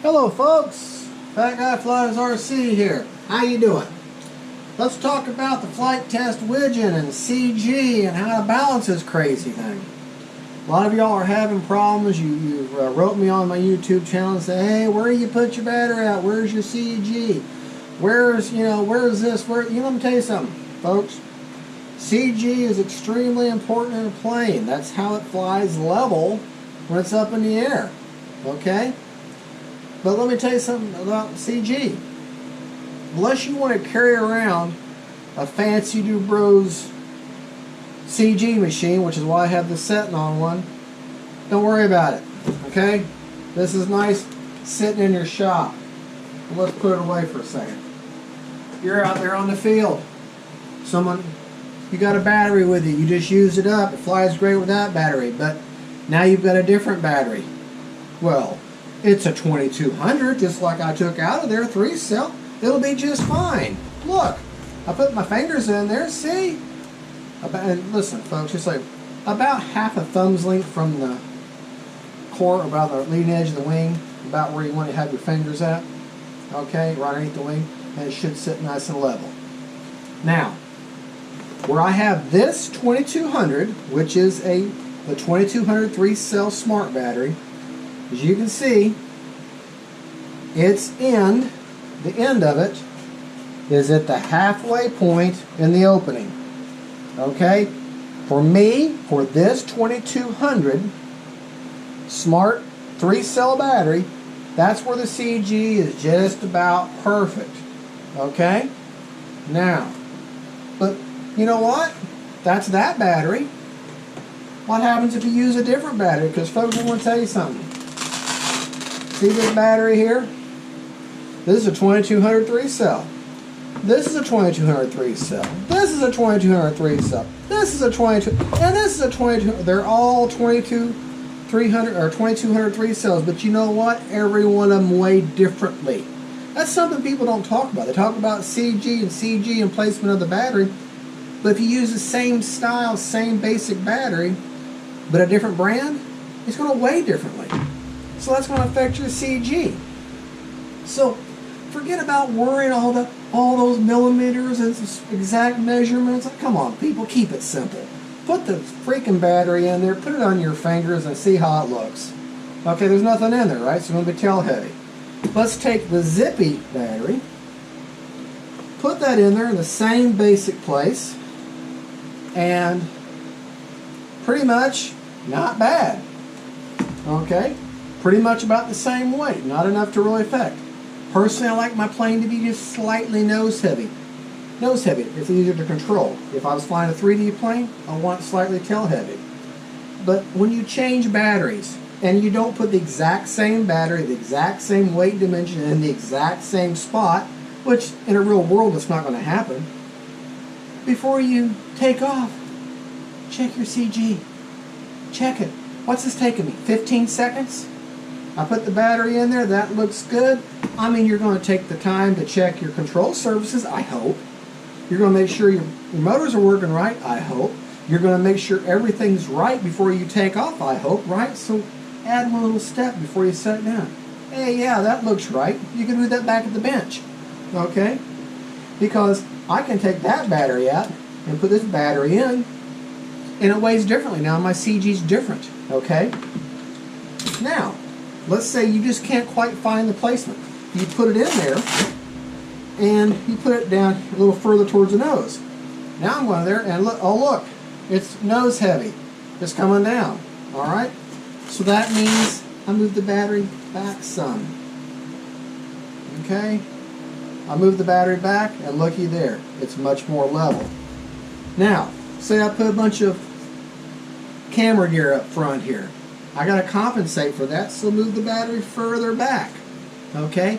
Hello folks, Fat Guy Flies RC here. How you doing? Let's talk about the Flite test Widgeon and CG and how to balance this crazy thing. A lot of y'all are having problems. You wrote me on my YouTube channel and say, hey, where do you put your battery at? Where's your CG? Where's this? Let me tell you something, folks. CG is extremely important in a plane. That's how it flies level when it's up in the air. Okay? But let me tell you something about CG. Unless you want to carry around a fancy Dubros CG machine, which is why I have this setting on one, don't worry about it. Okay? This is nice sitting in your shop. Let's put it away for a second. You're out there on the field. You got a battery with you. You just used it up. It flies great with that battery. But now you've got a different battery. Well, it's a 2200, just like I took out of there, 3-cell. It'll be just fine. Look, I put my fingers in there, see? And listen, folks, just like about half a thumb's length from the core, about the leading edge of the wing, about where you want to have your fingers at. Okay, right underneath the wing, and it should sit nice and level. Now, where I have this 2200, which is the 2200 3-cell smart battery, as you can see, the end of it is at the halfway point in the opening. Okay? For me, for this 2200 smart 3-cell battery, that's where the CG is just about perfect. Okay? Now, but you know what? That's that battery. What happens if you use a different battery? Because folks, I want to tell you something. See this battery here? This is a 2200 3-cell. This is a 2200 3-cell. This is a 2200 3-cell. This is a 22, and this is a 22. They're all 2300 or 2200 3-cells. But you know what? Every one of them weigh differently. That's something people don't talk about. They talk about CG and placement of the battery. But if you use the same style, same basic battery, but a different brand, it's going to weigh differently. So that's going to affect your CG. So forget about worrying all those millimeters and exact measurements. Come on, people, keep it simple. Put the freaking battery in there, put it on your fingers, and see how it looks. Okay, there's nothing in there, right? So it's going to be tail heavy. Let's take the zippy battery, put that in there in the same basic place, and pretty much not bad. Okay? Pretty much about the same weight. Not enough to really affect. Personally, I like my plane to be just slightly nose heavy. Nose heavy. It's easier to control. If I was flying a 3D plane, I want slightly tail heavy. But when you change batteries, and you don't put the exact same battery, the exact same weight dimension in the exact same spot, which in a real world it's not going to happen, before you take off, check your CG. Check it. What's this taking me? 15 seconds? I put the battery in there. That looks good. I mean, you're going to take the time to check your control surfaces, I hope. You're going to make sure your motors are working right, I hope. You're going to make sure everything's right before you take off, I hope, right? So add one little step before you set it down. Hey, yeah, that looks right. You can do that back at the bench. Okay? Because I can take that battery out and put this battery in, and it weighs differently. Now my CG's different. Okay? Now, let's say you just can't quite find the placement. You put it in there, and you put it down a little further towards the nose. Now I'm going there, and look, oh look, it's nose heavy. It's coming down. Alright? So that means I move the battery back some. Okay? I move the battery back, and looky there. It's much more level. Now, say I put a bunch of camera gear up front here. I got to compensate for that, so move the battery further back. Okay?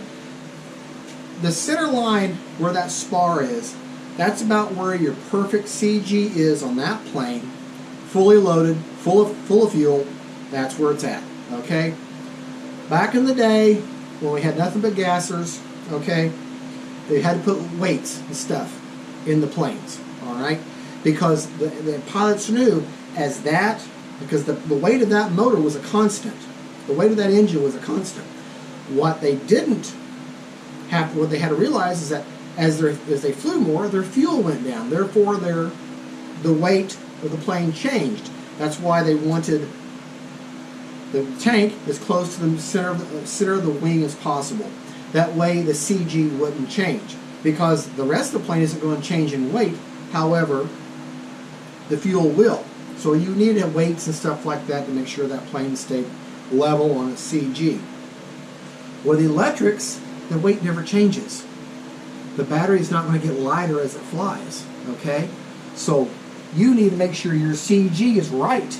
The center line where that spar is, that's about where your perfect CG is on that plane. Fully loaded, full of fuel. That's where it's at. Okay? Back in the day, when we had nothing but gassers, okay, they had to put weights and stuff in the planes. Alright? Because the pilots knew because the weight of that motor was a constant. The weight of that engine was a constant. What they didn't have, what they had to realize is that as they flew more, their fuel went down. Therefore, the weight of the plane changed. That's why they wanted the tank as close to the center of the wing as possible. That way the CG wouldn't change, because the rest of the plane isn't going to change in weight. However, the fuel will. So you need to have weights and stuff like that to make sure that plane stayed level on its CG. With electrics, the weight never changes. The battery is not going to get lighter as it flies. Okay? So you need to make sure your CG is right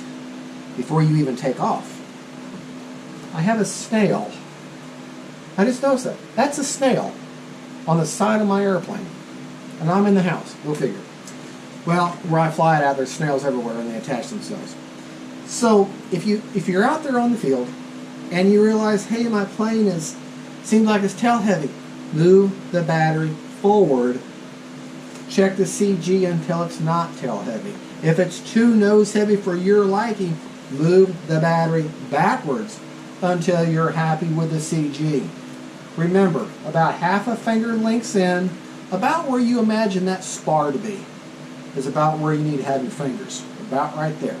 before you even take off. I have a snail. I just noticed that. That's a snail on the side of my airplane. And I'm in the house. Go figure. Well, where I fly it out, there's snails everywhere and they attach themselves. So if you're out there on the field and you realize, hey, my plane seems like it's tail heavy, move the battery forward. Check the CG until it's not tail heavy. If it's too nose heavy for your liking, move the battery backwards until you're happy with the CG. Remember, about half a finger lengths in, about where you imagine that spar to be, is about where you need to have your fingers. About right there.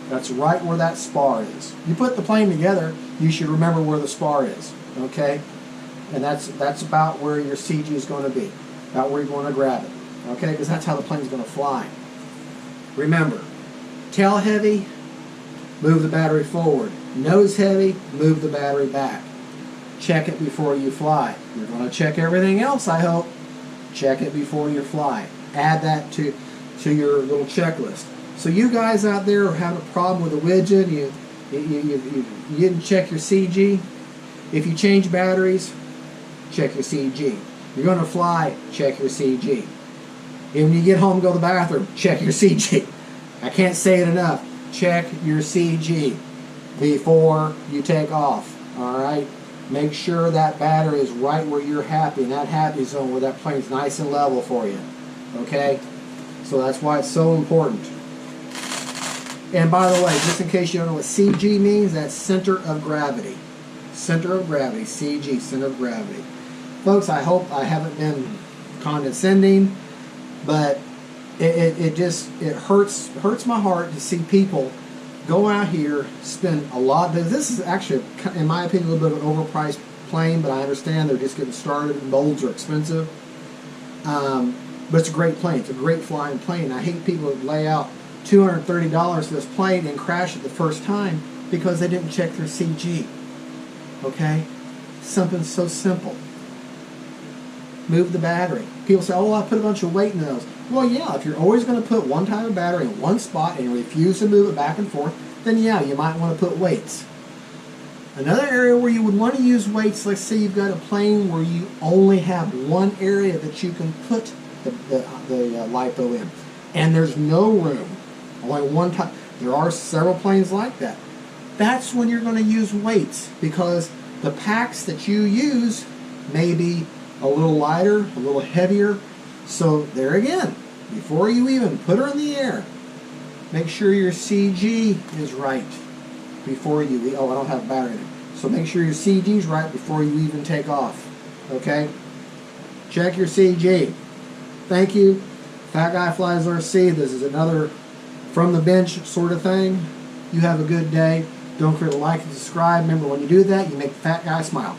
That's right where that spar is. You put the plane together, you should remember where the spar is. Okay? And that's about where your CG is going to be. About where you're going to grab it. Okay? Because that's how the plane's going to fly. Remember, tail heavy, move the battery forward. Nose heavy, move the battery back. Check it before you fly. You're going to check everything else, I hope. Check it before you fly. Add that to your little checklist. So you guys out there are having a problem with a Widgeon, you didn't check your CG. If you change batteries, check your CG. You're going to fly, check your CG. And when you get home and go to the bathroom, check your CG. I can't say it enough. Check your CG before you take off. Alright? Make sure that battery is right where you're happy, in that happy zone where that plane's nice and level for you. Okay? So that's why it's so important. And by the way, just in case you don't know what CG means, that's center of gravity. Center of gravity. CG, center of gravity. Folks, I hope I haven't been condescending, but it hurts my heart to see people go out here, spend a lot. This is actually, in my opinion, a little bit of an overpriced plane, but I understand they're just getting started and molds are expensive. But it's a great plane. It's a great flying plane. I hate people that lay out $230 for this plane and crash it the first time because they didn't check their CG. Okay? Something so simple. Move the battery. People say, oh, I put a bunch of weight in those. Well, yeah, if you're always going to put one type of battery in one spot and you refuse to move it back and forth, then yeah, you might want to put weights. Another area where you would want to use weights, let's say you've got a plane where you only have one area that you can put the LiPo in, and there's no room, only one type. There are several planes like that. That's when you're going to use weights, because the packs that you use may be a little lighter, a little heavier. So there again, before you even put her in the air, make sure your CG is right before you, oh, I don't have a battery in it. So make sure your CG is right before you even take off. Okay? Check your CG. Thank you. Fat Guy Flies RC. This is another from the bench sort of thing. You have a good day. Don't forget to like and subscribe. Remember, when you do that, you make the fat guy smile.